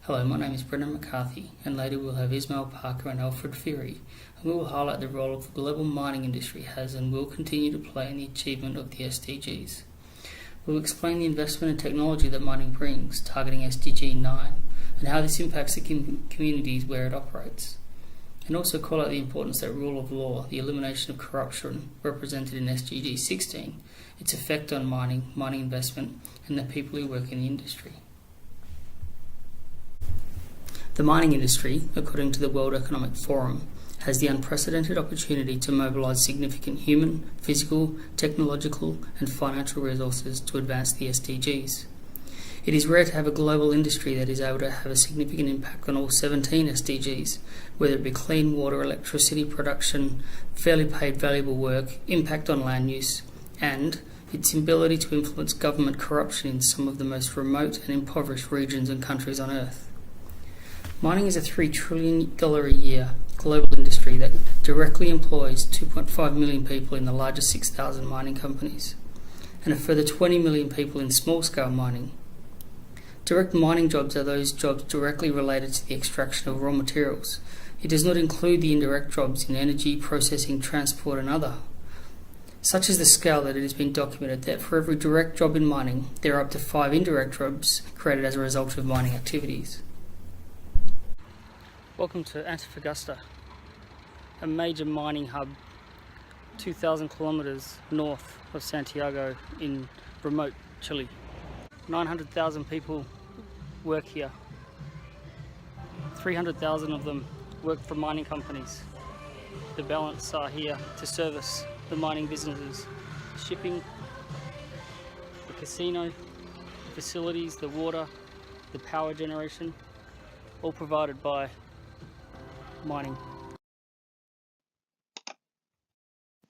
Hello, my name is Brendan McCarthy, and later we'll have Ismail Parker and Alfred Fury, and we will highlight the role the global mining industry has and will continue to play in the achievement of the SDGs. We'll explain the investment and technology that mining brings, targeting SDG 9, and how this impacts the communities where it operates. And also call out the importance that rule of law, the elimination of corruption represented in SDG 16, its effect on mining investment, and the people who work in the industry. The mining industry, according to the World Economic Forum, has the unprecedented opportunity to mobilise significant human, physical, technological and financial resources to advance the SDGs. It is rare to have a global industry that is able to have a significant impact on all 17 SDGs, whether it be clean water, electricity production, fairly paid valuable work, impact on land use, and its ability to influence government corruption in some of the most remote and impoverished regions and countries on Earth. Mining is a $3 trillion a year global industry that directly employs 2.5 million people in the largest 6,000 mining companies, and a further 20 million people in small-scale mining. Direct mining jobs are those jobs directly related to the extraction of raw materials. It does not include the indirect jobs in energy, processing, transport and other. Such is the scale that it has been documented that for every direct job in mining, there are up to 5 indirect jobs created as a result of mining activities. Welcome to Antofagasta, a major mining hub 2,000 kilometres north of Santiago in remote Chile. 900,000 people work here. 300,000 of them work for mining companies. The balance are here to service the mining businesses, shipping, the casino, the facilities, the water, the power generation, all provided by mining.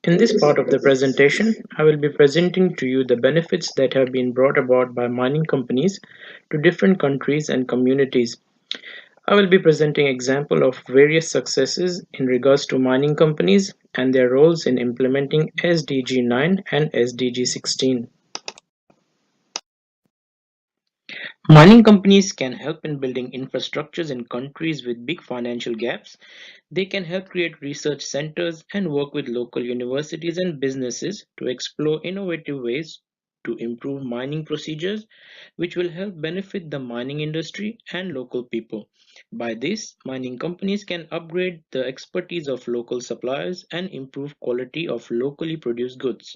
In this part of the presentation, I will be presenting to you the benefits that have been brought about by mining companies to different countries and communities. I will be presenting examples of various successes in regards to mining companies and their roles in implementing SDG 9 and SDG 16. Mining companies can help in building infrastructures in countries with big financial gaps. They can help create research centers and work with local universities and businesses to explore innovative ways to improve mining procedures, which will help benefit the mining industry and local people. By this, mining companies can upgrade the expertise of local suppliers and improve quality of locally produced goods.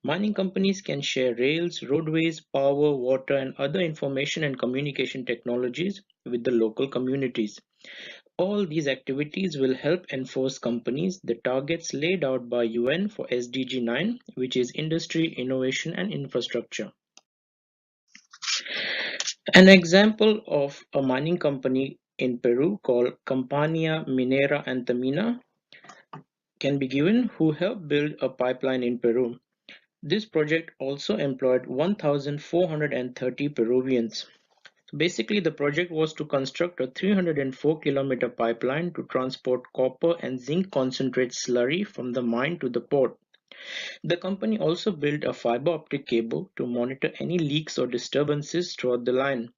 Mining companies can share rails, roadways, power, water, and other information and communication technologies with the local communities. All these activities will help enforce companies the targets laid out by UN for SDG 9, which is industry, innovation, and infrastructure. An example of a mining company in Peru called Compañía Minera Antamina can be given, who helped build a pipeline in Peru. This project also employed 1,430 Peruvians. Basically, the project was to construct a 304-kilometer pipeline to transport copper and zinc concentrate slurry from the mine to the port. The company also built a fiber optic cable to monitor any leaks or disturbances throughout the line.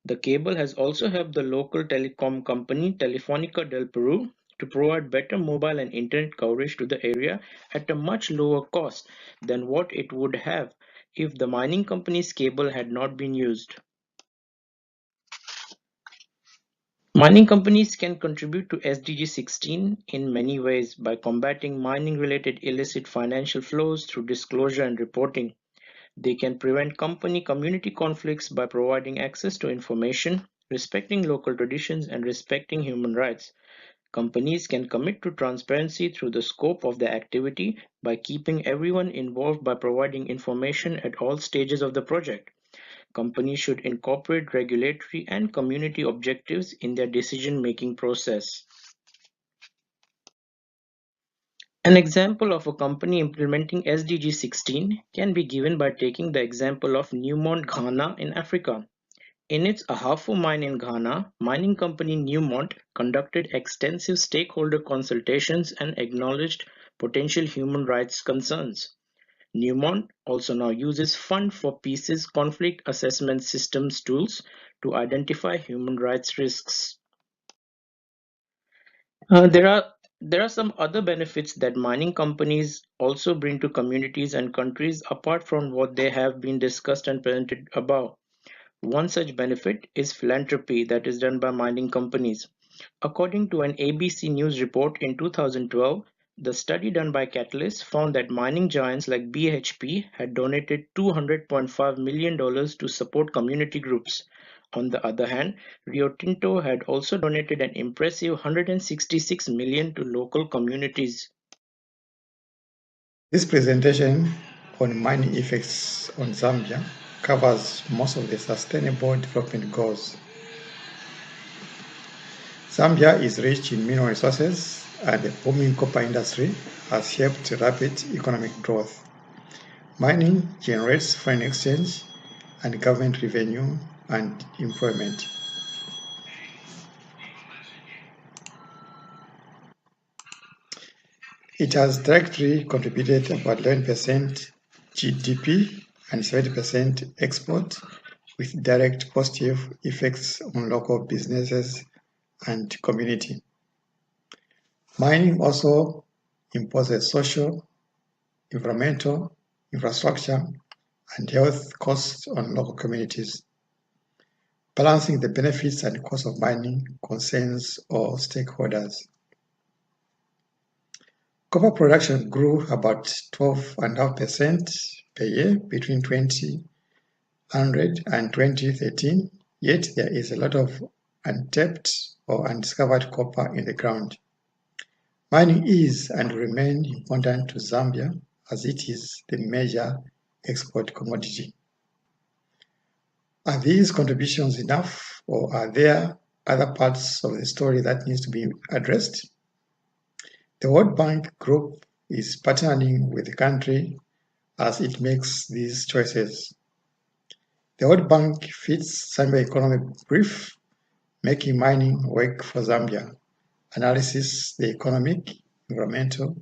The cable has also helped the local telecom company Telefónica del Perú to provide better mobile and internet coverage to the area at a much lower cost than what it would have if the mining company's cable had not been used. Mining companies can contribute to SDG 16 in many ways by combating mining-related illicit financial flows through disclosure and reporting. They can prevent company-community conflicts by providing access to information, respecting local traditions, and respecting human rights. Companies can commit to transparency through the scope of their activity by keeping everyone involved by providing information at all stages of the project. Companies should incorporate regulatory and community objectives in their decision-making process. An example of a company implementing SDG 16 can be given by taking the example of Newmont Ghana in Africa. In its Ahafo mine in Ghana, mining company Newmont conducted extensive stakeholder consultations and acknowledged potential human rights concerns. Newmont also now uses Fund for Peace's conflict assessment systems tools to identify human rights risks. There are some other benefits that mining companies also bring to communities and countries apart from what they have been discussed and presented above. One such benefit is philanthropy that is done by mining companies. According to an ABC News report in 2012, the study done by Catalyst found that mining giants like BHP had donated $200.5 million to support community groups. On the other hand, Rio Tinto had also donated an impressive $166 million to local communities. This presentation on mining effects on Zambia covers most of the Sustainable Development Goals. Zambia is rich in mineral resources, and the booming copper industry has helped rapid economic growth. Mining generates foreign exchange and government revenue and employment. It has directly contributed about 11% GDP and 70% export, with direct positive effects on local businesses and community. Mining also imposes social, environmental, infrastructure, and health costs on local communities. Balancing the benefits and costs of mining concerns all stakeholders. Copper production grew about 12.5% per year between 2000 and 2013, yet there is a lot of untapped or undiscovered copper in the ground. Mining is and will remain important to Zambia as it is the major export commodity. Are these contributions enough, or are there other parts of the story that needs to be addressed? The World Bank Group is partnering with the country as it makes these choices. The World Bank fits Zambia economic brief, making mining work for Zambia, analysis the economic, environmental,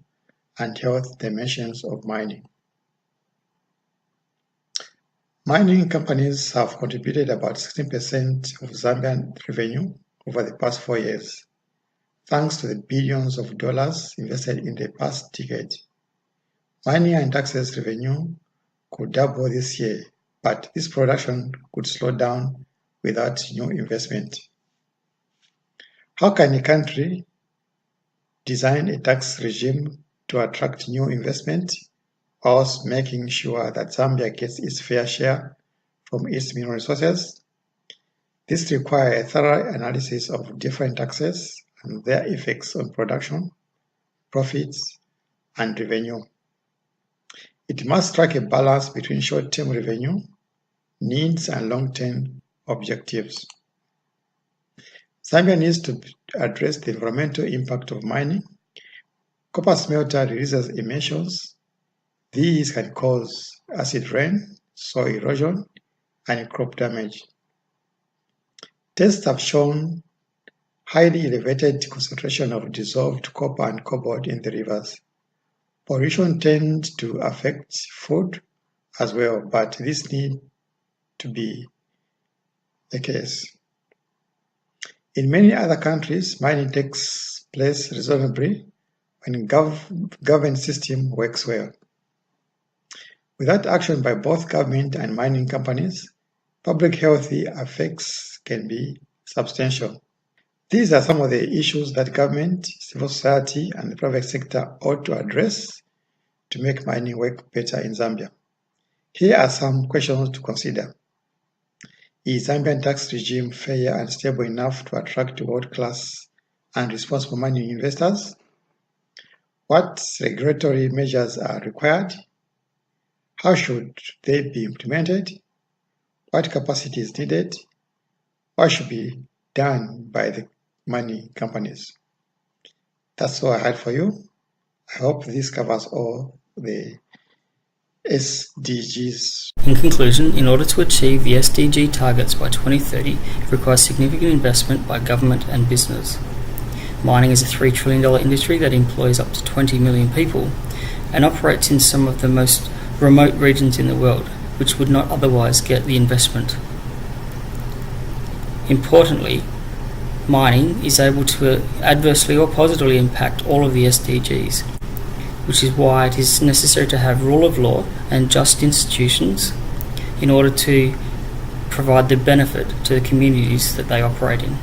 and health dimensions of mining. Mining companies have contributed about 16% of Zambian revenue over the past 4 years, thanks to the billions of dollars invested in the past decade. Mining and taxes revenue could double this year, but this production could slow down without new investment. How can a country design a tax regime to attract new investment, whilst making sure that Zambia gets its fair share from its mineral resources? This requires a thorough analysis of different taxes and their effects on production, profits, and revenue. It must strike a balance between short-term revenue, needs, and long-term objectives. Zambia needs to address the environmental impact of mining. Copper smelter releases emissions. These can cause acid rain, soil erosion, and crop damage. Tests have shown highly elevated concentration of dissolved copper and cobalt in the rivers. Pollution tends to affect food as well, but this needs to be the case. In many other countries, mining takes place reasonably when government system works well. Without action by both government and mining companies, public health effects can be substantial. These are some of the issues that government, civil society, and the private sector ought to address to make mining work better in Zambia. Here are some questions to consider. Is Zambian tax regime fair and stable enough to attract world-class and responsible mining investors? What regulatory measures are required? How should they be implemented? What capacity is needed? What should be done by the mining companies? That's all I had for you. I hope this covers all the SDGs. In conclusion, in order to achieve the SDG targets by 2030, it requires significant investment by government and business. Mining is a $3 trillion industry that employs up to 20 million people and operates in some of the most remote regions in the world, which would not otherwise get the investment. Importantly, mining is able to adversely or positively impact all of the SDGs, which is why it is necessary to have rule of law and just institutions in order to provide the benefit to the communities that they operate in.